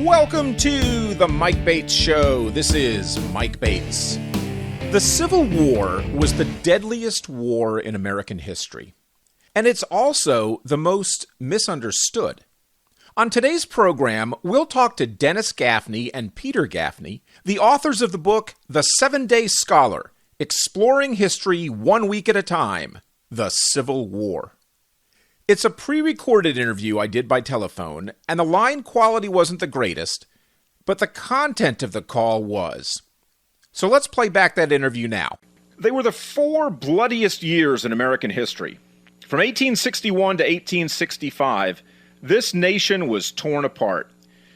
Welcome to the Mike Bates Show. This is Mike Bates. The Civil War was the deadliest war in American history, and it's also the most misunderstood. On today's program, we'll talk to Dennis Gaffney and Peter Gaffney, the authors of the book The 7-Day Scholar, Exploring History One Week at a Time, The Civil War. It's a pre-recorded interview I did by telephone, and the line quality wasn't the greatest, but the content of the call was. So let's play back that interview now. They were the 4 bloodiest years in American history. From 1861 to 1865, this nation was torn apart.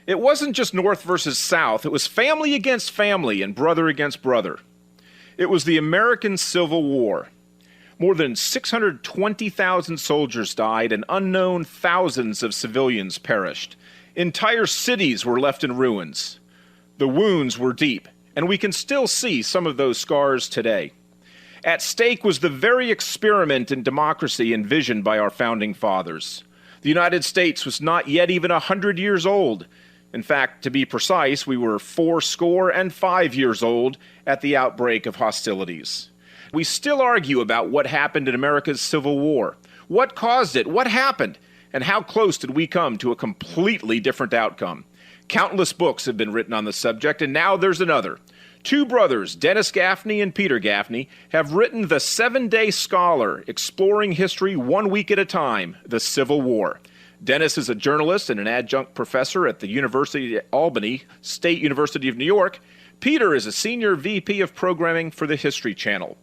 It wasn't just North versus South, it was family against family and brother against brother. It was the American Civil War. More than 620,000 soldiers died and unknown thousands of civilians perished. Entire cities were left in ruins. The wounds were deep, and we can still see some of those scars today. At stake was the very experiment in democracy envisioned by our founding fathers. The United States was not yet even 100 years old. In fact, to be precise, we were 85 years old at the outbreak of hostilities. We still argue about what happened in America's Civil War. What caused it? What happened? And how close did we come to a completely different outcome? Countless books have been written on the subject, and now there's another. 2 brothers, Dennis Gaffney and Peter Gaffney, have written The 7-Day Scholar, Exploring History One Week at a Time, The Civil War. Dennis is a journalist and an adjunct professor at the University of Albany, State University of New York. Peter is a senior VP of programming for the History Channel.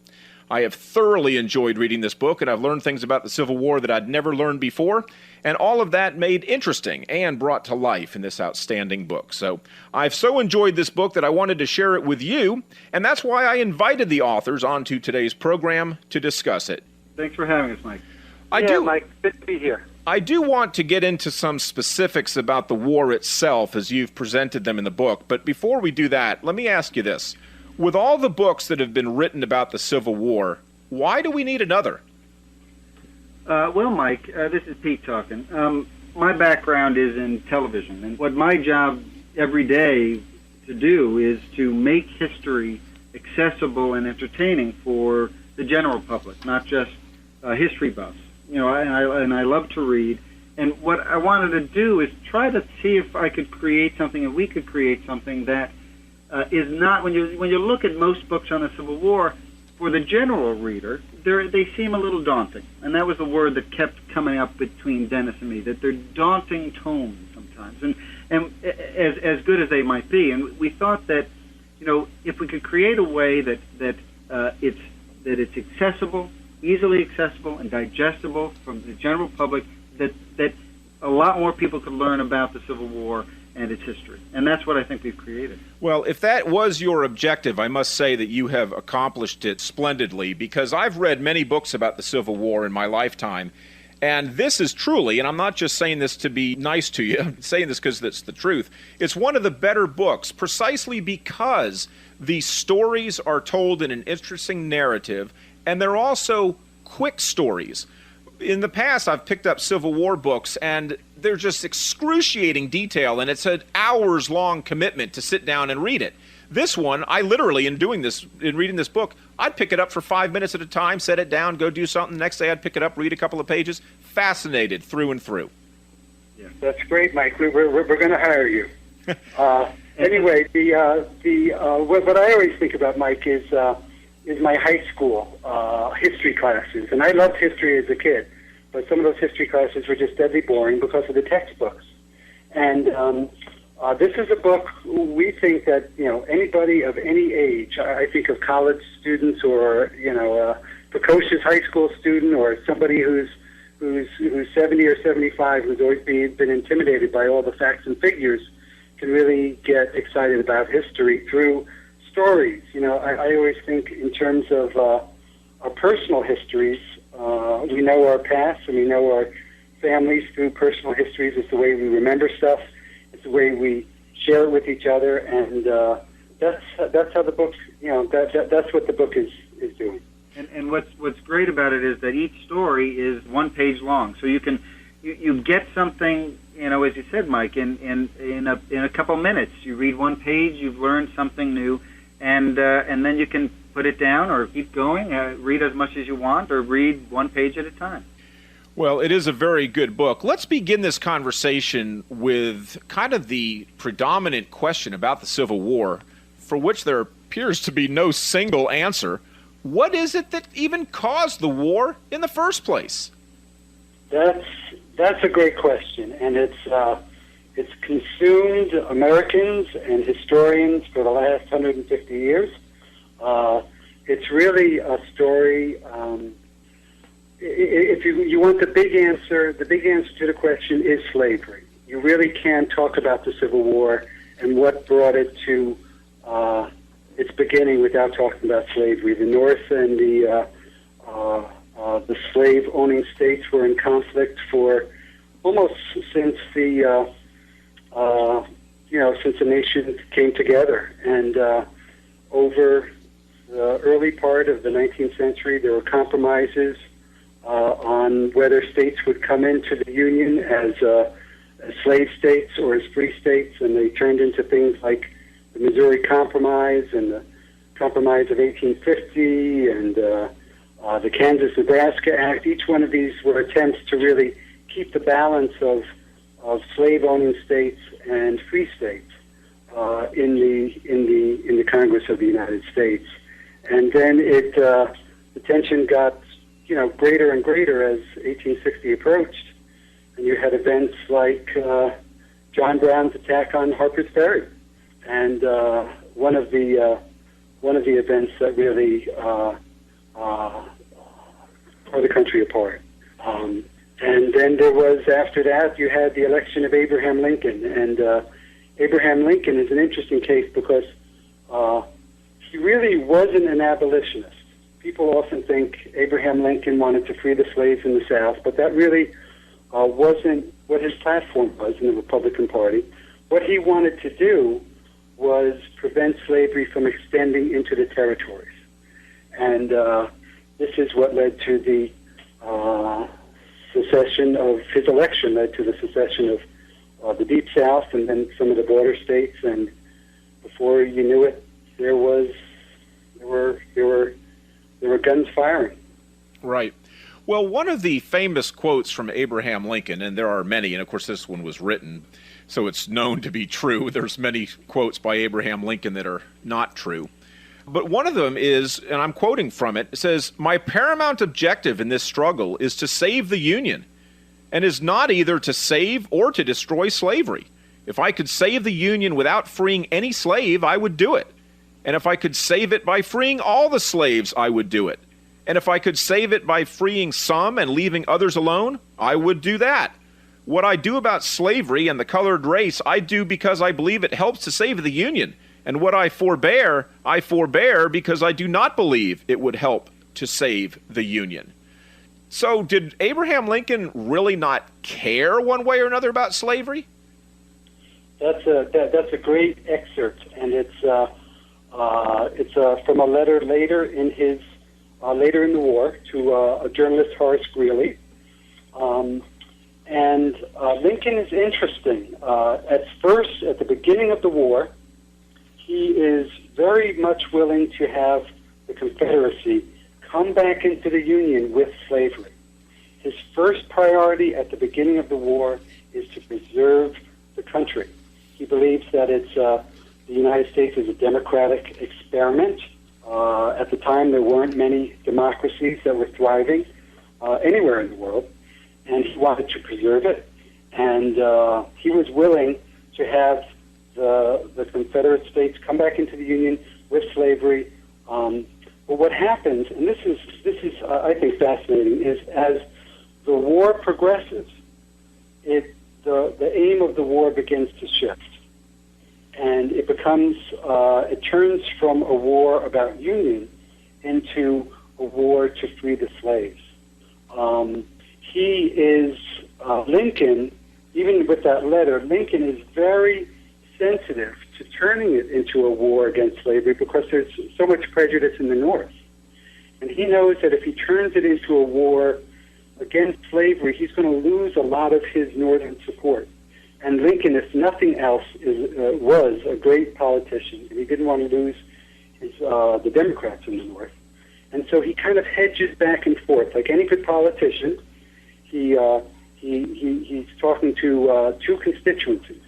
I have thoroughly enjoyed reading this book, and I've learned things about the Civil War that I'd never learned before, and all of that made interesting and brought to life in this outstanding book. So I've so enjoyed this book that I wanted to share it with you, and that's why I invited the authors onto today's program to discuss it. Thanks for having us, Mike. Mike, good to be here. I do want to get into some specifics about the war itself as you've presented them in the book, but before we do that, let me ask you this. With all the books that have been written about the Civil War, why do we need another? Well, Mike, this is Pete talking. My background is in television, and what my job every day to do is to make history accessible and entertaining for the general public, not just history buffs. You know, and I love to read. And what I wanted to do is try to see if I could create something, if we could create something that is not, when you look at most books on the Civil War, for the general reader, they seem a little daunting. And that was the word that kept coming up between Dennis and me, that they're daunting tomes sometimes, and as good as they might be. And we thought that, you know, if we could create a way that it's accessible, easily accessible and digestible from the general public, that a lot more people could learn about the Civil War and its history. And that's what I think we've created. Well, if that was your objective, I must say that you have accomplished it splendidly, because I've read many books about the Civil War in my lifetime, and this is truly, and I'm not just saying this to be nice to you, I'm saying this because it's the truth, it's one of the better books precisely because the stories are told in an interesting narrative, and they're also quick stories. In the past, I've picked up Civil War books, and they're just excruciating detail, and it's an hours-long commitment to sit down and read it. This one, I literally, in reading this book, I'd pick it up for 5 minutes at a time, set it down, go do something. The next day, I'd pick it up, read a couple of pages. Fascinated through and through. Yeah, that's great, Mike. We're going to hire you. Anyway, what I always think about, Mike, is my high school history classes. And I loved history as a kid, but some of those history classes were just deadly boring because of the textbooks. And this is a book we think that, you know, anybody of any age, I think of college students or, you know, a precocious high school student or somebody who's 70 or 75, who's always been intimidated by all the facts and figures, can really get excited about history through stories. You know, I always think in terms of our personal histories. We know our past and we know our families through personal histories. It's the way we remember stuff. It's the way we share it with each other, and that's how the book. You know, that's what the book is doing. And what's great about it is that each story is 1 page long, so you get something as you said, Mike, in a couple minutes, you read one page, you've learned something new, and then you can put it down or keep going, read as much as you want, or read one page at a time. Well, it is a very good book. Let's begin this conversation with kind of the predominant question about the Civil War, for which there appears to be no single answer. What is it that even caused the war in the first place? That's a great question, and it's consumed Americans and historians for the last 150 years. It's really a story. If you want the big answer to the question is slavery. You really can't talk about the Civil War and what brought it to its beginning without talking about slavery. The North and the slave-owning states were in conflict for almost since the nation came together. And over the early part of the 19th century, there were compromises on whether states would come into the Union as slave states or as free states, and they turned into things like the Missouri Compromise and the Compromise of 1850 and the Kansas-Nebraska Act. Each one of these were attempts to really keep the balance of slave-owning states and free states in the Congress of the United States. And then the tension got greater and greater as 1860 approached, and you had events like John Brown's attack on Harpers Ferry, and one of the events that really tore the country apart. And then there was, after that, you had the election of Abraham Lincoln, and Abraham Lincoln is an interesting case because he really wasn't an abolitionist. People often think Abraham Lincoln wanted to free the slaves in the South, but that really wasn't what his platform was in the Republican Party. What he wanted to do was prevent slavery from extending into the territories. And this is what led to the secession of his election, led to the secession of the Deep South and then some of the border states. And before you knew it, there were guns firing. Right. Well, one of the famous quotes from Abraham Lincoln, and there are many, and of course this one was written, so it's known to be true. There's many quotes by Abraham Lincoln that are not true. But one of them is, and I'm quoting from it, it says, "My paramount objective in this struggle is to save the Union, and is not either to save or to destroy slavery. If I could save the Union without freeing any slave, I would do it. And if I could save it by freeing all the slaves, I would do it. And if I could save it by freeing some and leaving others alone, I would do that. What I do about slavery and the colored race, I do because I believe it helps to save the Union. And what I forbear because I do not believe it would help to save the Union." So did Abraham Lincoln really not care one way or another about slavery? That's a great excerpt, and it's from a letter later in the war to a journalist, Horace Greeley. And Lincoln is interesting. At first, at the beginning of the war, he is very much willing to have the Confederacy come back into the Union with slavery. His first priority at the beginning of the war is to preserve the country. He believes that the United States is a democratic experiment. At the time, there weren't many democracies that were thriving anywhere in the world, and he wanted to preserve it. And he was willing to have the Confederate States come back into the Union with slavery. But what happens, and this is I think fascinating, is as the war progresses, the aim of the war begins to shift, and it becomes it turns from a war about union into a war to free the slaves. Lincoln, even with that letter, Lincoln is very sensitive to turning it into a war against slavery because there's so much prejudice in the North. And he knows that if he turns it into a war against slavery, he's going to lose a lot of his Northern support. And Lincoln, if nothing else, was a great politician, and he didn't want to lose the Democrats in the North. And so he kind of hedges back and forth. Like any good politician, he's talking to two constituencies.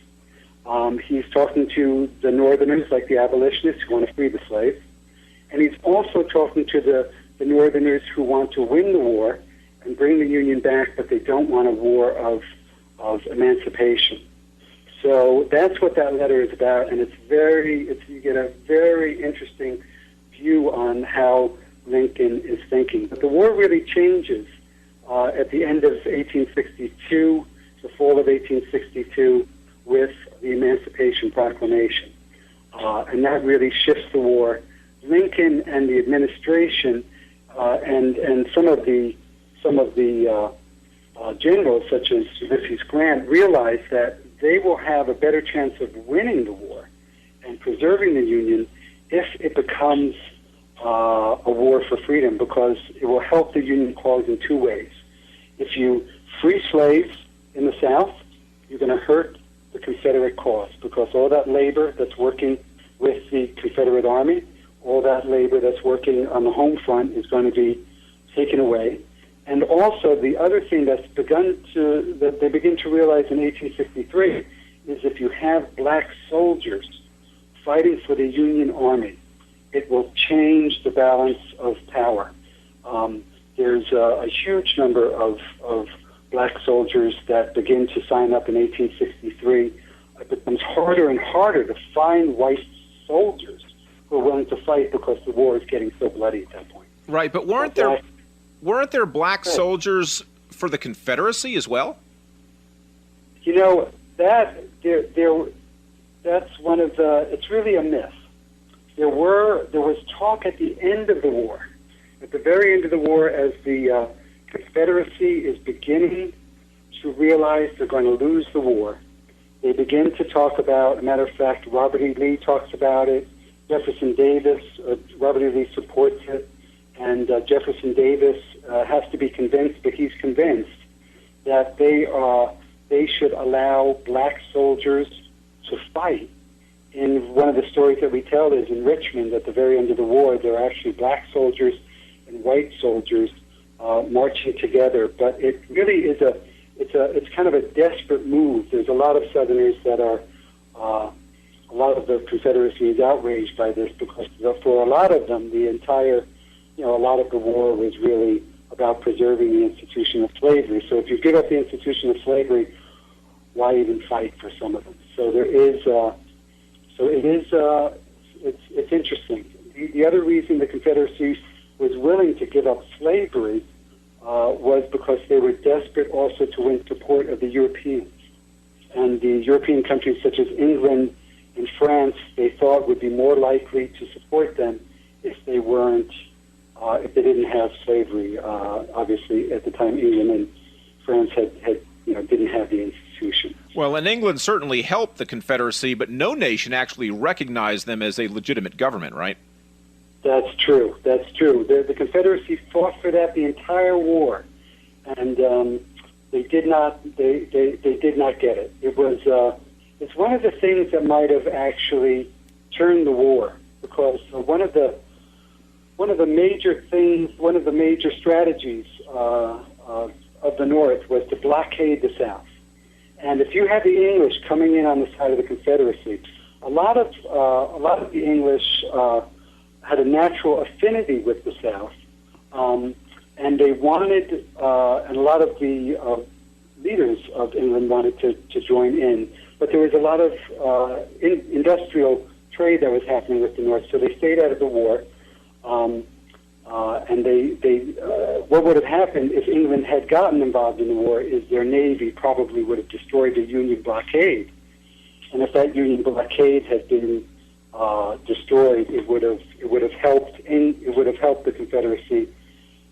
He's talking to the Northerners, like the abolitionists who want to free the slaves. And he's also talking to the Northerners who want to win the war and bring the Union back, but they don't want a war of emancipation. So that's what that letter is about, and you get a very interesting view on how Lincoln is thinking. But the war really changes at the end of 1862, the fall of 1862, with the Emancipation Proclamation, and that really shifts the war. Lincoln and the administration and some of the generals, such as Ulysses Grant, realize that they will have a better chance of winning the war and preserving the Union if it becomes a war for freedom, because it will help the Union cause in two ways. If you free slaves in the South, you're going to hurt the Confederate cause, because all that labor that's working with the Confederate Army, all that labor that's working on the home front is going to be taken away. And also, the other thing that they begin to realize in 1863 is if you have black soldiers fighting for the Union Army, it will change the balance of power. There's a huge number of black soldiers that begin to sign up in 1863. It becomes harder and harder to find white soldiers who are willing to fight because the war is getting so bloody at that point. Right, but weren't there black soldiers for the Confederacy as well? You know, that's one of the. It's really a myth. There was talk at the end of the war, at the very end of the war, as the Confederacy is beginning to realize they're going to lose the war. They begin to talk about. As a matter of fact, Robert E. Lee talks about it. Jefferson Davis, Robert E. Lee supports it. And Jefferson Davis has to be convinced, but he's convinced that they should allow black soldiers to fight. In one of the stories that we tell is in Richmond, at the very end of the war, there are actually black soldiers and white soldiers marching together. But it really is it's kind of a desperate move. There's a lot of Southerners that are a lot of the Confederacy is outraged by this, because for a lot of them, a lot of the war was really about preserving the institution of slavery. So if you give up the institution of slavery, why even fight for some of them? So it's interesting. The other reason the Confederacy was willing to give up slavery was because they were desperate also to win support of the Europeans. And the European countries such as England and France, they thought would be more likely to support them if they if they didn't have slavery. Obviously, at the time, England and France didn't have the institution. Well, and England certainly helped the Confederacy, but no nation actually recognized them as a legitimate government, right? That's true. That's true. The Confederacy fought for that the entire war, and they did not. They did not get it. It was. It's one of the things that might have actually turned the war, because one of the major strategies of the North was to blockade the South. And if you had the English coming in on the side of the Confederacy, a lot of the English had a natural affinity with the South, and they wanted, and a lot of the leaders of England wanted to join in. But there was a lot of industrial trade that was happening with the North, so they stayed out of the war. And what would have happened if England had gotten involved in the war is their navy probably would have destroyed the Union blockade. And if that Union blockade had been destroyed, it would have helped the Confederacy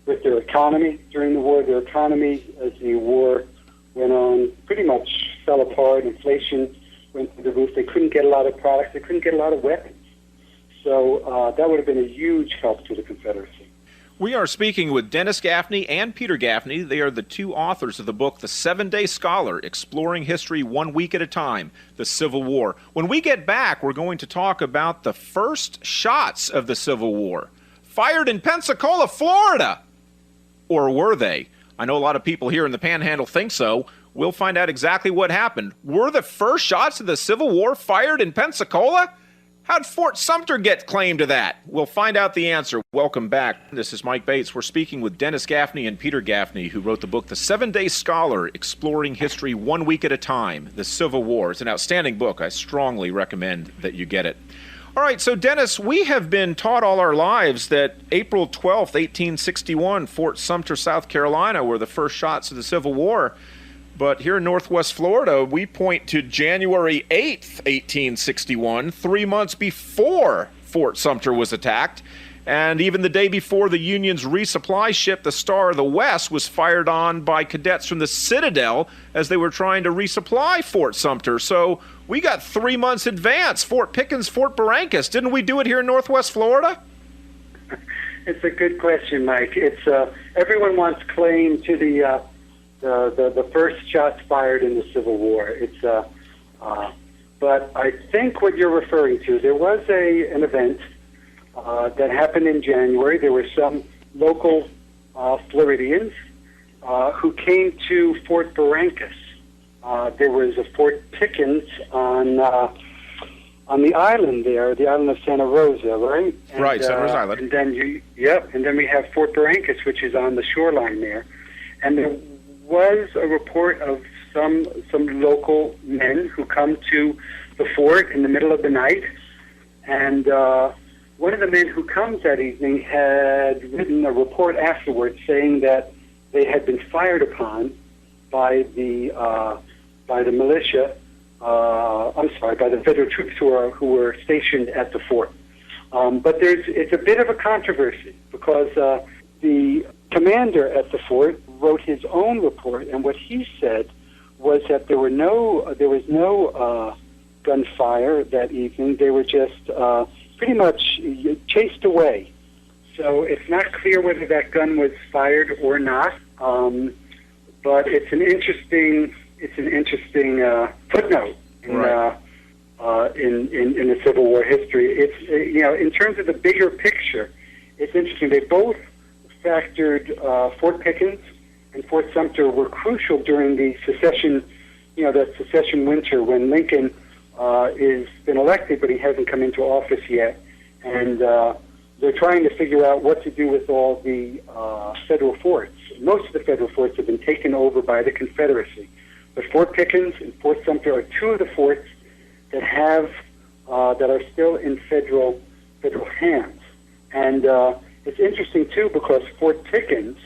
with their economy during the war. Their economy, as the war went on, pretty much fell apart. Inflation went through the roof. They couldn't get a lot of products. They couldn't get a lot of weapons. So that would have been a huge help to the Confederacy. We are speaking with Dennis Gaffney and Peter Gaffney. They are the two authors of the book, The 7-Day Scholar, Exploring History 1 Week at a Time, The Civil War. When we get back, we're going to talk about the first shots of the Civil War, fired in Pensacola, Florida. Or were they? I know a lot of people here in the Panhandle think so. We'll find out exactly what happened. Were the first shots of the Civil War fired in Pensacola? How'd Fort Sumter get claim to that? We'll find out the answer. Welcome back. This is Mike Bates. We're speaking with Dennis Gaffney and Peter Gaffney, who wrote the book, The 7-Day Scholar, Exploring History 1 Week at a Time, The Civil War. It's an outstanding book. I strongly recommend that you get it. All right, so Dennis, we have been taught all our lives that April 12th, 1861, Fort Sumter, South Carolina, were the first shots of the Civil War. But here in Northwest Florida, we point to January 8th, 1861, 3 months before Fort Sumter was attacked. And even the day before, the Union's resupply ship, the Star of the West, was fired on by cadets from the Citadel as they were trying to resupply Fort Sumter. So we got 3 months advance. Fort Pickens, Fort Barrancas. Didn't we do it here in Northwest Florida? It's a good question, Mike. It's everyone wants claim to the first shots fired in the Civil War. But I think what you're referring to, there was an event that happened in January. There were some local Floridians who came to Fort Barrancas. There was a Fort Pickens on the island there, the island of Santa Rosa, right? Right, Santa Rosa Island. And then we have Fort Barrancas, which is on the shoreline there. And there was a report of some local men who come to the fort in the middle of the night, and one of the men who comes that evening had written a report afterwards saying that they had been fired upon by the militia. By the federal troops who were stationed at the fort. But it's a bit of a controversy because the commander at the fort wrote his own report, and what he said was that there was no gunfire that evening. They were just pretty much chased away. So it's not clear whether that gun was fired or not. But it's an interesting footnote in the Civil War history. It's in terms of the bigger picture, it's interesting. They both factored Fort Pickens and Fort Sumter were crucial during the secession, that secession winter when Lincoln is been elected, but he hasn't come into office yet, and they're trying to figure out what to do with all the federal forts. Most of the federal forts have been taken over by the Confederacy, but Fort Pickens and Fort Sumter are two of the forts that are still in federal hands. And it's interesting too because Fort Pickens,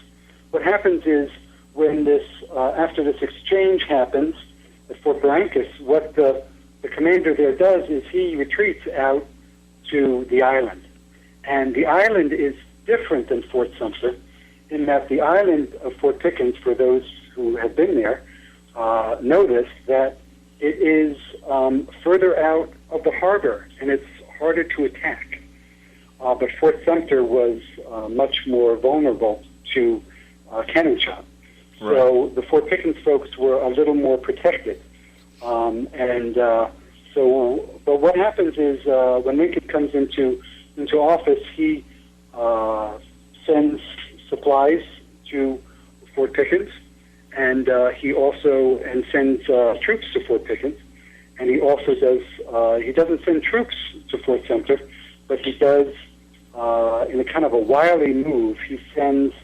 what happens is when this after this exchange happens at Fort Barrancas, what the commander there does is he retreats out to the island, and the island is different than Fort Sumter in that the island of Fort Pickens, for those who have been there, notice that it is further out of the harbor and it's harder to attack. But Fort Sumter was much more vulnerable to cannon shot. Right. So the Fort Pickens folks were a little more protected. But what happens is when Lincoln comes into office, he sends supplies to Fort Pickens, and he also sends troops to Fort Pickens, and he also does. He doesn't send troops to Fort Sumter, but he does in a kind of a wily move. He sends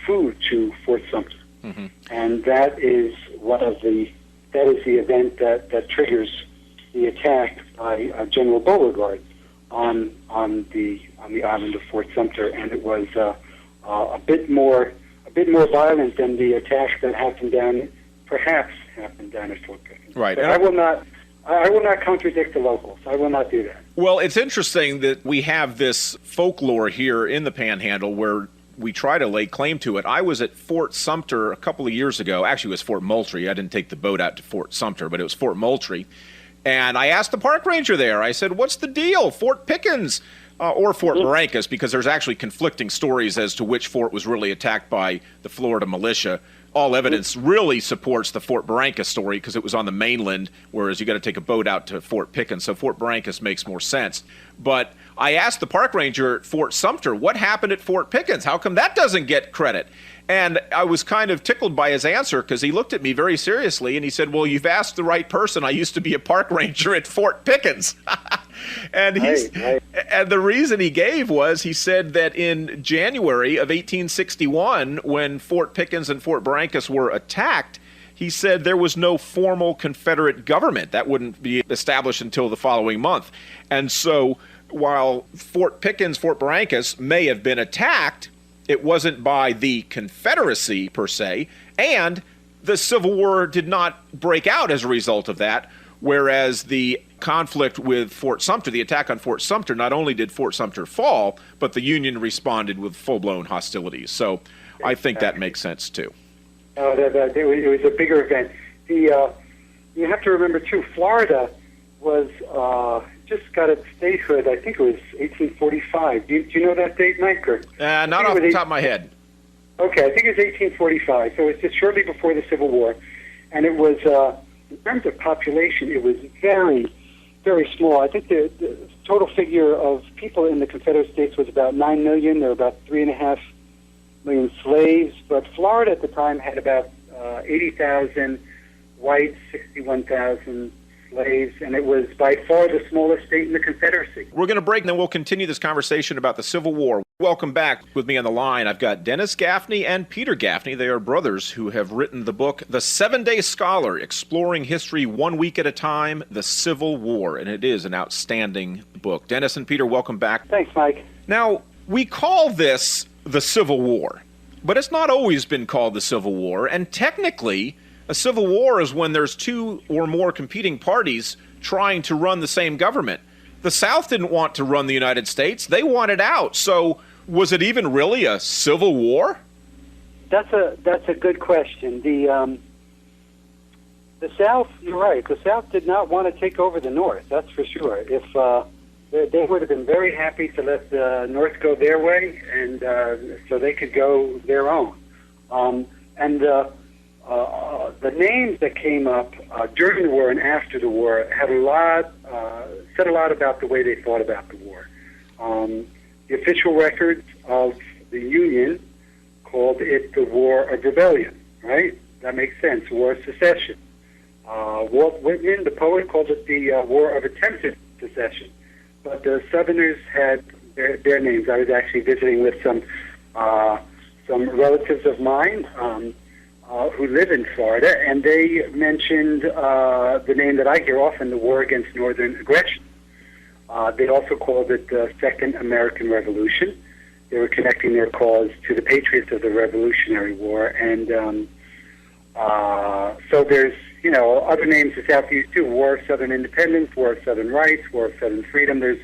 food to Fort Sumter, mm-hmm. and that is the event that triggers the attack by General Beauregard on the island of Fort Sumter, and it was a bit more violent than the attack that happened down at Fort Pickens. Right. But I will not contradict the locals. I will not do that. Well, it's interesting that we have this folklore here in the Panhandle where we try to lay claim to it. I was at Fort Sumter a couple of years ago. Actually, it was Fort Moultrie. I didn't take the boat out to Fort Sumter, but it was Fort Moultrie. And I asked the park ranger there, I said, what's the deal? Fort Pickens, or Fort Barrancas, because there's actually conflicting stories as to which fort was really attacked by the Florida militia. All evidence really supports the Fort Barrancas story because it was on the mainland, whereas you got to take a boat out to Fort Pickens, so Fort Barrancas makes more sense. But I asked the park ranger at Fort Sumter, what happened at Fort Pickens? How come that doesn't get credit? And I was kind of tickled by his answer because he looked at me very seriously and he said, well, you've asked the right person. I used to be a park ranger at Fort Pickens. And and the reason he gave was he said that in January of 1861, when Fort Pickens and Fort Barrancas were attacked, he said there was no formal Confederate government. That wouldn't be established until the following month. And so while Fort Pickens, Fort Barrancas may have been attacked, it wasn't by the Confederacy per se, and the Civil War did not break out as a result of that, whereas the conflict with Fort Sumter, the attack on Fort Sumter, not only did Fort Sumter fall, but the Union responded with full-blown hostilities. So I think that makes sense, too. It was a bigger event. You have to remember, too, Florida was just got its statehood, I think it was 1845. Do you know that date, Mike? Not off the top of my head. Okay, I think it was 1845, so it's just shortly before the Civil War. And it was, in terms of population, it was very, very small. I think the total figure of people in the Confederate States was about 9 million. There were about 3.5 million slaves. But Florida at the time had about 80,000 whites, 61,000 slaves, and it was by far the smallest state in the Confederacy. We're going to break, and then we'll continue this conversation about the Civil War. Welcome back. With me on the line, I've got Dennis Gaffney and Peter Gaffney. They are brothers who have written the book, The 7-Day Scholar, Exploring History One Week at a Time, The Civil War, and it is an outstanding book. Dennis and Peter, welcome back. Thanks, Mike. Now, we call this the Civil War, but it's not always been called the Civil War, and technically, a civil war is when there's two or more competing parties trying to run the same government. The South didn't want to run the United States. They wanted out. So was it even really a civil war? That's a good question. The South, you're right, the South did not want to take over the North, that's for sure. If they would have been very happy to let the North go their way, and so they could go their own. The names that came up during the war and after the war had said a lot about the way they thought about the war. The official records of the Union called it the War of Rebellion, right? That makes sense, War of Secession. Walt Whitman, the poet, called it the War of Attempted Secession. But the Southerners had their names. I was actually visiting with some relatives of mine who live in Florida, and they mentioned the name that I hear often, the War Against Northern Aggression. They also called it the Second American Revolution. They were connecting their cause to the patriots of the Revolutionary War, and so there's other names the South used too: War of Southern Independence, War of Southern Rights, War of Southern Freedom. There's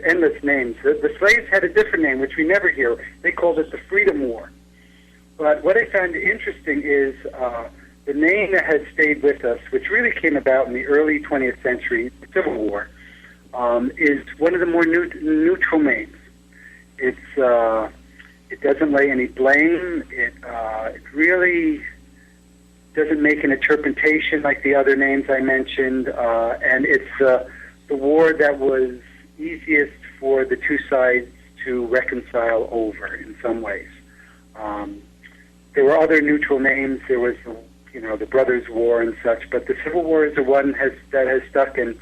endless names. The slaves had a different name, which we never hear. They called it the Freedom War. But what I found interesting is the name that has stayed with us, which really came about in the early 20th century, the Civil War, is one of the more neutral names. It doesn't lay any blame. It really doesn't make an interpretation like the other names I mentioned, and it's the war that was easiest for the two sides to reconcile over in some ways. There were other neutral names. There was, the Brothers' War and such, but the Civil War is the one that has stuck, and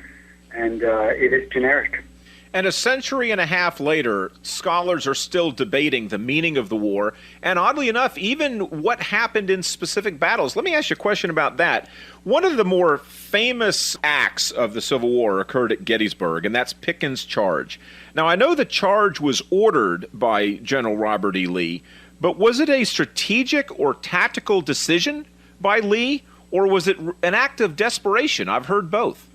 it is generic. And a century and a half later, scholars are still debating the meaning of the war, and oddly enough, even what happened in specific battles. Let me ask you a question about that. One of the more famous acts of the Civil War occurred at Gettysburg, and that's Pickens' charge. Now, I know the charge was ordered by General Robert E. Lee, but was it a strategic or tactical decision by Lee, or was it an act of desperation? I've heard both.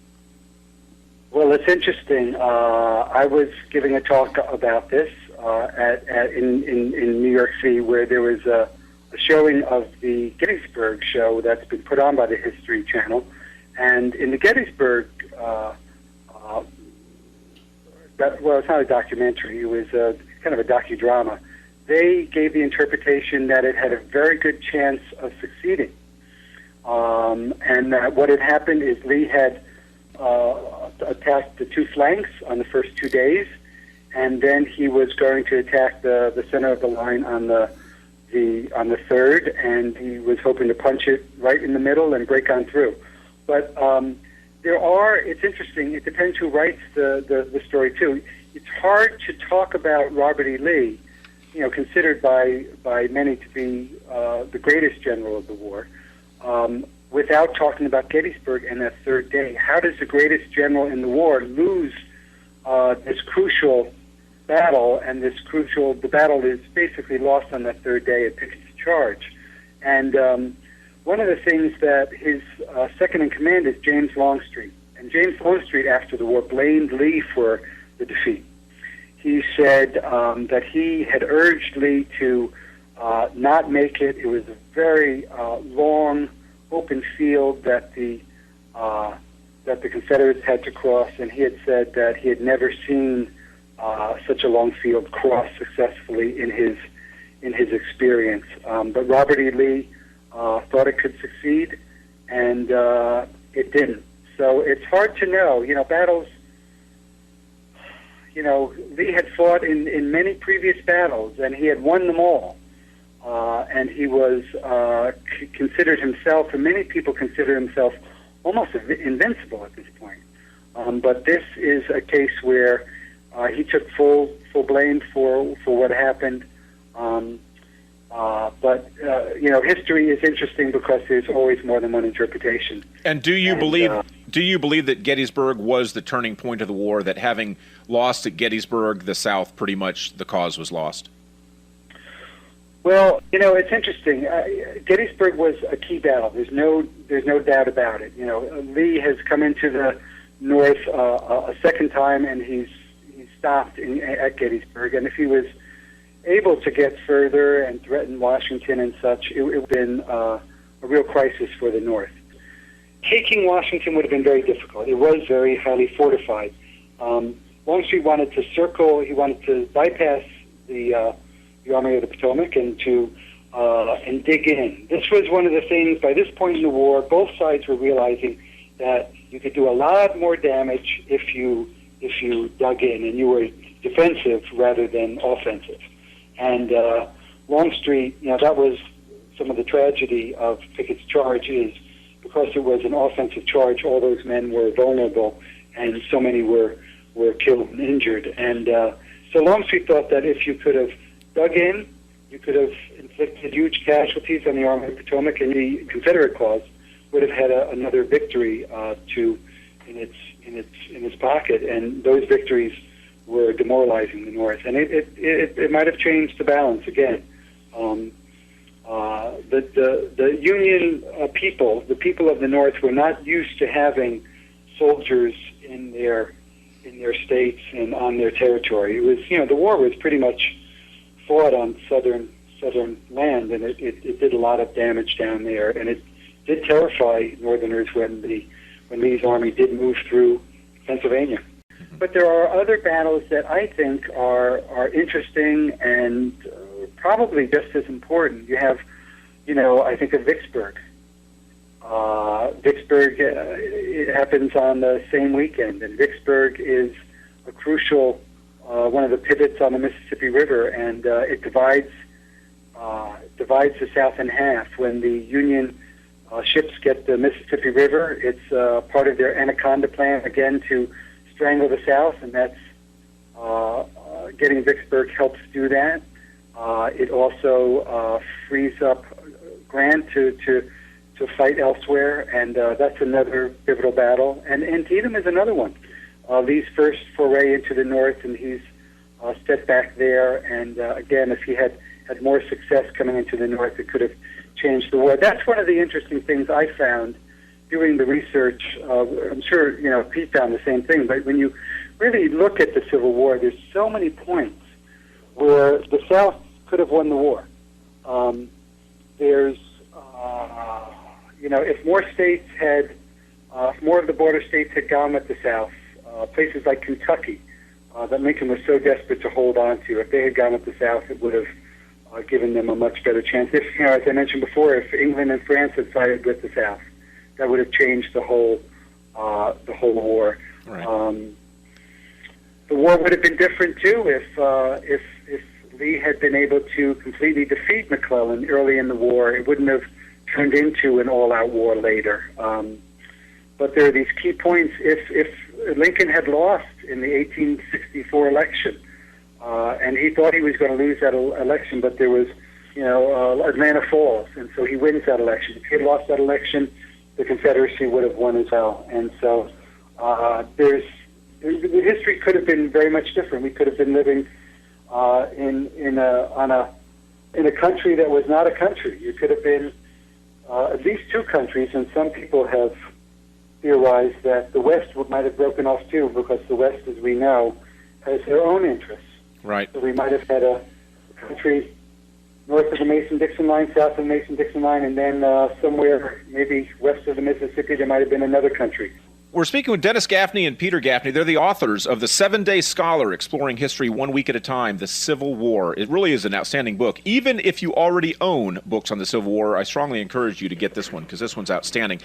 Well, it's interesting. I was giving a talk about this in New York City, where there was a showing of the Gettysburg show that's been put on by the History Channel. And in the Gettysburg well, it's not a documentary. It was kind of a docudrama. They gave the interpretation that it had a very good chance of succeeding. And what had happened is Lee had attacked the two flanks on the first 2 days, and then he was going to attack the center of the line on the third, and he was hoping to punch it right in the middle and break on through. But it's interesting, it depends who writes the story too. It's hard to talk about Robert E. Lee, considered by many to be the greatest general of the war, without talking about Gettysburg and that third day. How does the greatest general in the war lose this crucial battle, and the battle is basically lost on that third day at Pickens' charge? And one of the things that his second in command is James Longstreet. And James Longstreet, after the war, blamed Lee for the defeat. He said that he had urged Lee to not make it. It was a very long, open field that the Confederates had to cross, and he had said that he had never seen such a long field crossed successfully in his experience. But Robert E. Lee thought it could succeed, and it didn't. So it's hard to know. Battles. Lee had fought in many previous battles, and he had won them all. And he was considered himself, and many people consider himself almost invincible at this point. But this is a case where he took full blame for what happened. But history is interesting because there's always more than one interpretation. And do you believe that Gettysburg was the turning point of the war? That having lost at Gettysburg, the South, pretty much the cause was lost? Well, it's interesting. Gettysburg was a key battle. There's no doubt about it. Lee has come into the North a second time, and he's stopped at Gettysburg. And if he was able to get further and threaten Washington and such, it would have been a real crisis for the North. Taking Washington would have been very difficult. It was very highly fortified. Longstreet wanted to circle. He wanted to bypass the Army of the Potomac and dig in. This was one of the things. By this point in the war, both sides were realizing that you could do a lot more damage if you dug in and you were defensive rather than offensive. And Longstreet, that was some of the tragedy of Pickett's charge, is because it was an offensive charge, all those men were vulnerable, and so many were killed and injured. And so Longstreet thought that if you could have dug in, you could have inflicted huge casualties on the Army of the Potomac, and the Confederate cause would have had another victory in its pocket. And those victories were demoralizing the North, and it might have changed the balance again. The Union people, the people of the North, were not used to having soldiers in their states and on their territory. It was, the war was pretty much fought on southern land, and it did a lot of damage down there, and it did terrify Northerners when Lee's army did move through Pennsylvania. But there are other battles that I think are interesting and probably just as important. You have, I think of Vicksburg. Vicksburg, it happens on the same weekend, and Vicksburg is a crucial one of the pivots on the Mississippi River, and it divides the South in half. When the Union ships get the Mississippi River, it's part of their Anaconda plan, again, to strangle the South, and that's getting Vicksburg helps do that. It also frees up Grant to fight elsewhere, and that's another pivotal battle. And Antietam is another one. Lee's first foray into the North, and he's stepped back there. And again, if he had more success coming into the North, it could have changed the war. That's one of the interesting things I found doing the research. I'm sure Pete found the same thing. But when you really look at the Civil War, there's so many points where the South could have won the war. There's if more states had, if more of the border states had gone with the South, places like Kentucky, that Lincoln was so desperate to hold on to. If they had gone up the South, it would have given them a much better chance. If, as I mentioned before, if England and France had sided with the South, that would have changed the whole war. Right. The war would have been different too if Lee had been able to completely defeat McClellan early in the war. It wouldn't have turned into an all-out war later. But there are these key points. If Lincoln had lost in the 1864 election, and he thought he was going to lose that election, but there was, Atlanta Falls, and so he wins that election. If he had lost that election, the Confederacy would have won as well. And so the history could have been very much different. We could have been living in a country that was not a country. You could have been at least two countries, and some people have theorized that the West might have broken off too, because the West, as we know, has their own interests. Right. So we might have had a country north of the Mason-Dixon line, south of the Mason-Dixon line, and then somewhere maybe west of the Mississippi there might have been another country. We're speaking with Dennis Gaffney and Peter Gaffney. They're the authors of The 7-Day Scholar, Exploring History One Week at a Time, The Civil War. It really is an outstanding book. Even if you already own books on the Civil War, I strongly encourage you to get this one, because this one's outstanding.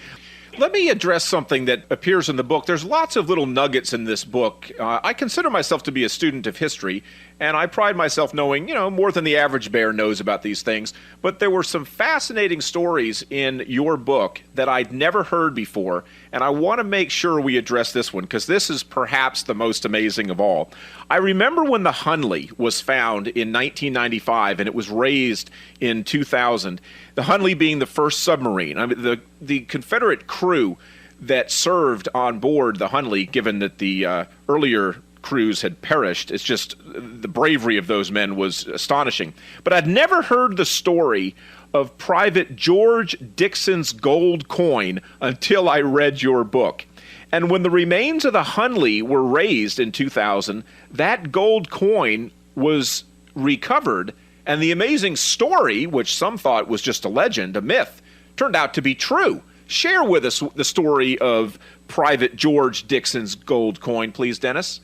Let me address something that appears in the book. There's lots of little nuggets in this book. I consider myself to be a student of history, and I pride myself knowing, more than the average bear knows about these things. But there were some fascinating stories in your book that I'd never heard before, and I want to make sure we address this one, because this is perhaps the most amazing of all. I remember when the Hunley was found in 1995, and it was raised in 2000, the Hunley being the first submarine. I mean, the Confederate crew that served on board the Hunley, given that the earlier crews had perished, it's just the bravery of those men was astonishing. But I'd never heard the story of Private George Dixon's gold coin until I read your book. And when the remains of the Hunley were raised in 2000, that gold coin was recovered, and the amazing story, which some thought was just a legend, a myth, turned out to be true. Share with us the story of Private George Dixon's gold coin, please, Dennis.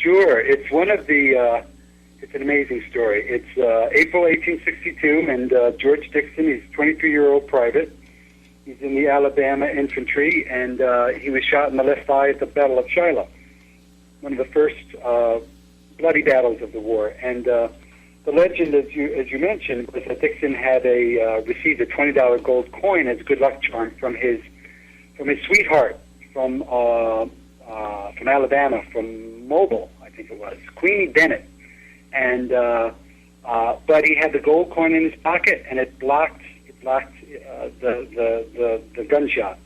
Sure. It's one of the, it's an amazing story. It's April 1862, and George Dixon, he's a 23-year-old private. He's in the Alabama Infantry, and he was shot in the left eye at the Battle of Shiloh, one of the first bloody battles of the war. And the legend, as you mentioned, was that Dixon had received a $20 gold coin as a good luck charm from his sweetheart from Alabama, from Mobile, I think it was, Queenie Bennett. And but he had the gold coin in his pocket, and it blocked the gunshot.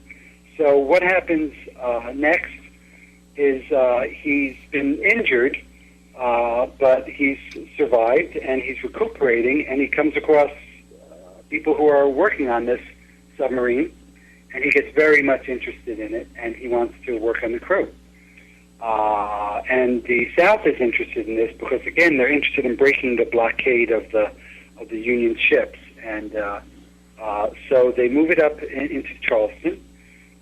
So what happens next is he's been injured, but he's survived, and he's recuperating, and he comes across people who are working on this submarine, and he gets very much interested in it, and he wants to work on the crew. And the South is interested in this because, again, they're interested in breaking the blockade of the Union ships, and so they move it up into Charleston,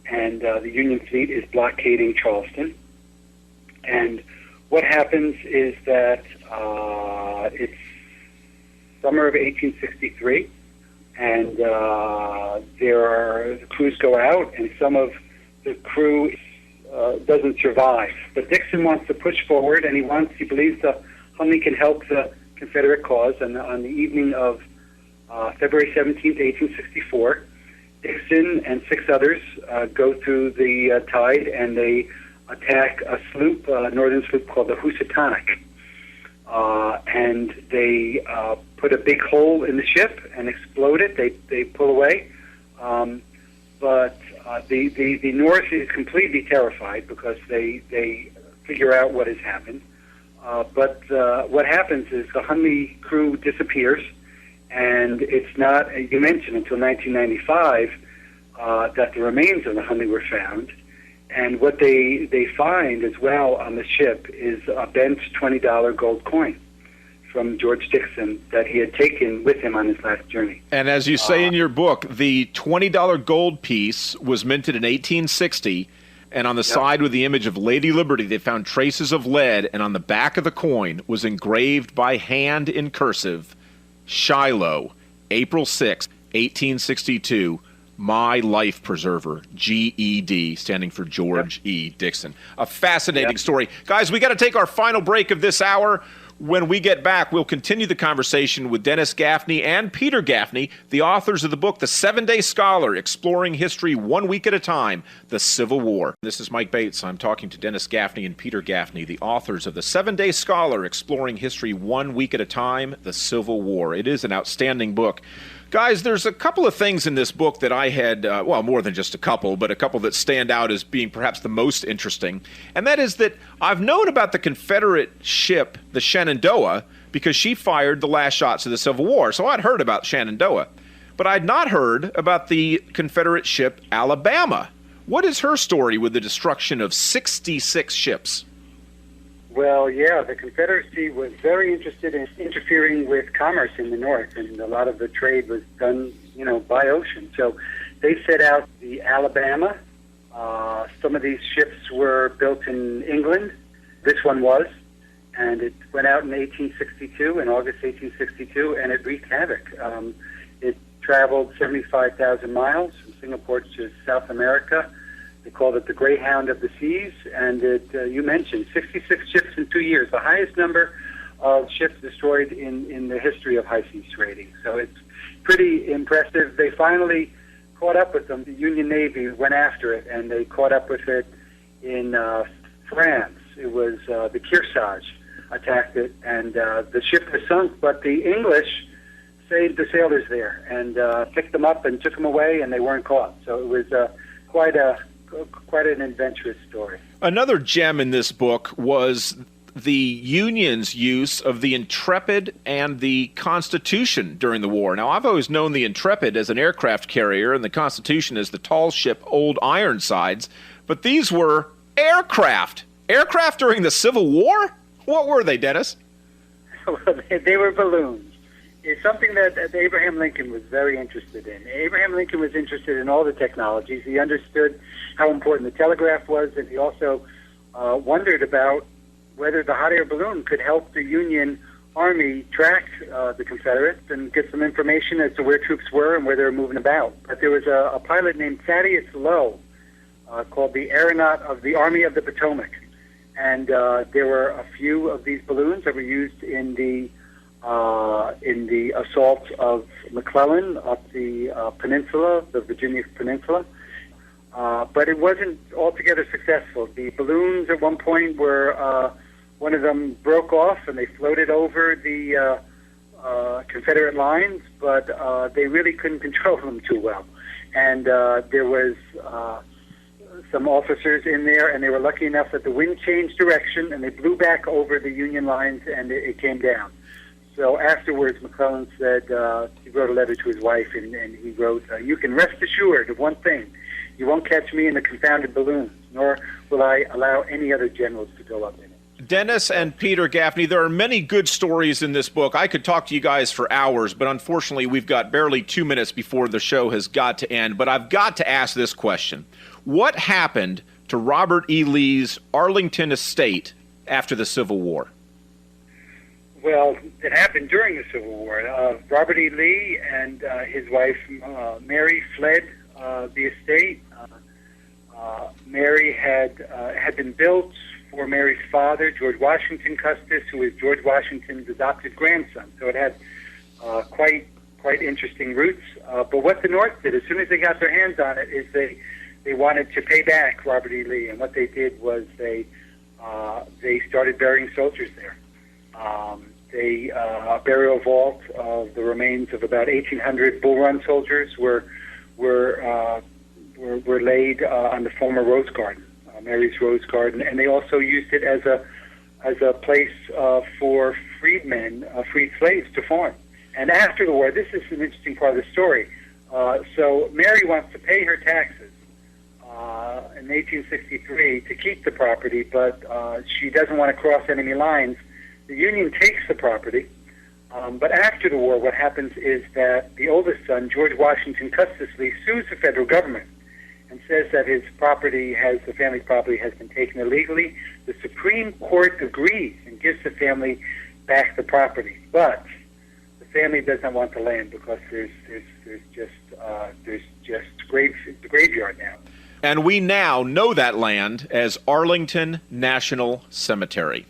and the Union fleet is blockading Charleston. And what happens is that it's summer of 1863, and the crews go out, and some of the crew doesn't survive. But Dixon wants to push forward, and he believes the Hunley can help the Confederate cause. And on the evening of February 17th, 1864, Dixon and 6 others go through the tide, and they attack a sloop, a northern sloop called the Housatonic. And they put a big hole in the ship and explode it. They pull away. But the North is completely terrified because they figure out what has happened. But what happens is the Hunley crew disappears, and it's not, as you mentioned, until 1995 that the remains of the Hunley were found. And what they find as well on the ship is a bent $20 gold coin from George Dixon that he had taken with him on his last journey. And as you say in your book, the $20 gold piece was minted in 1860, And on the side with the image of Lady Liberty, they found traces of lead, and on the back of the coin was engraved by hand in cursive, Shiloh, April 6, 1862, my life preserver, GED, standing for George E. Dixon. A fascinating story. Guys, we got to take our final break of this hour. When we get back, we'll continue the conversation with Dennis Gaffney and Peter Gaffney, the authors of the book, The 7-Day Scholar, Exploring History One Week at a Time, The Civil War. This is Mike Bates. I'm talking to Dennis Gaffney and Peter Gaffney, the authors of The 7-Day Scholar, Exploring History One Week at a Time, The Civil War. It is an outstanding book. Guys, there's a couple of things in this book that I had, well, more than just a couple, but a couple that stand out as being perhaps the most interesting. And that is that I've known about the Confederate ship, the Shenandoah, because she fired the last shots of the Civil War. So I'd heard about Shenandoah. But I'd not heard about the Confederate ship Alabama. What is her story with the destruction of 66 ships? Well, yeah, the Confederacy was very interested in interfering with commerce in the North, and a lot of the trade was done, by ocean. So they set out the Alabama. Some of these ships were built in England. This one was, and it went out in 1862, in August 1862, and it wreaked havoc. It traveled 75,000 miles from Singapore to South America. They called it the Greyhound of the Seas, and you mentioned 66 ships in 2 years, the highest number of ships destroyed in the history of high seas trading. So it's pretty impressive. They finally caught up with them. The Union Navy went after it, and they caught up with it in France. It was the Kearsarge attacked it, and the ship was sunk, but the English saved the sailors there and picked them up and took them away, and they weren't caught. So it was quite an adventurous story. Another gem in this book was the Union's use of the Intrepid and the Constitution during the war. Now, I've always known the Intrepid as an aircraft carrier and the Constitution as the tall ship Old Ironsides, but these were aircraft. Aircraft during the Civil War? What were they, Dennis? Well, they were balloons. It's something that Abraham Lincoln was very interested in. Abraham Lincoln was interested in all the technologies. He understood how important the telegraph was, and he also wondered about whether the hot air balloon could help the Union Army track the Confederates and get some information as to where troops were and where they were moving about. But there was a pilot named Thaddeus Lowe called the Aeronaut of the Army of the Potomac. And there were a few of these balloons that were used in the assault of McClellan up the peninsula, the Virginia Peninsula. But it wasn't altogether successful. The balloons at one point were, one of them broke off and they floated over the Confederate lines, but they really couldn't control them too well. And there was some officers in there, and they were lucky enough that the wind changed direction and they blew back over the Union lines and it came down. So afterwards, McClellan said, he wrote a letter to his wife, and he wrote, you can rest assured of one thing. You won't catch me in the confounded balloons, nor will I allow any other generals to go up in it. Dennis and Peter Gaffney, there are many good stories in this book. I could talk to you guys for hours, but unfortunately we've got barely 2 minutes before the show has got to end. But I've got to ask this question. What happened to Robert E. Lee's Arlington estate after the Civil War? Well, it happened during the Civil War. Robert E. Lee and his wife Mary fled the estate. Mary had been built for Mary's father, George Washington Custis, who is George Washington's adopted grandson. So it had quite interesting roots. But what the North did, as soon as they got their hands on it, is they wanted to pay back Robert E. Lee, and what they did was they started burying soldiers there. A burial vault of the remains of about 1,800 Bull Run soldiers were laid on the former Rose Garden, Mary's Rose Garden, and they also used it as a place for freedmen, freed slaves to farm. And after the war, this is an interesting part of the story. So Mary wants to pay her taxes in 1863 to keep the property, but she doesn't want to cross enemy lines. The Union takes the property, but after the war, what happens is that the oldest son, George Washington Custis Lee, sues the federal government and says that the family property has been taken illegally. The Supreme Court agrees and gives the family back the property, but the family doesn't want the land because there's just the graveyard now. And we now know that land as Arlington National Cemetery.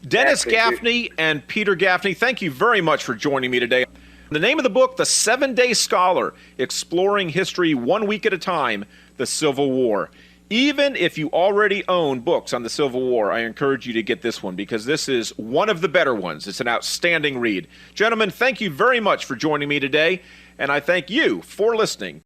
Dennis Gaffney and Peter Gaffney, thank you very much for joining me today. The name of the book, The 7-Day Scholar, Exploring History One Week at a Time, The Civil War. Even if you already own books on the Civil War, I encourage you to get this one because this is one of the better ones. It's an outstanding read. Gentlemen, thank you very much for joining me today, and I thank you for listening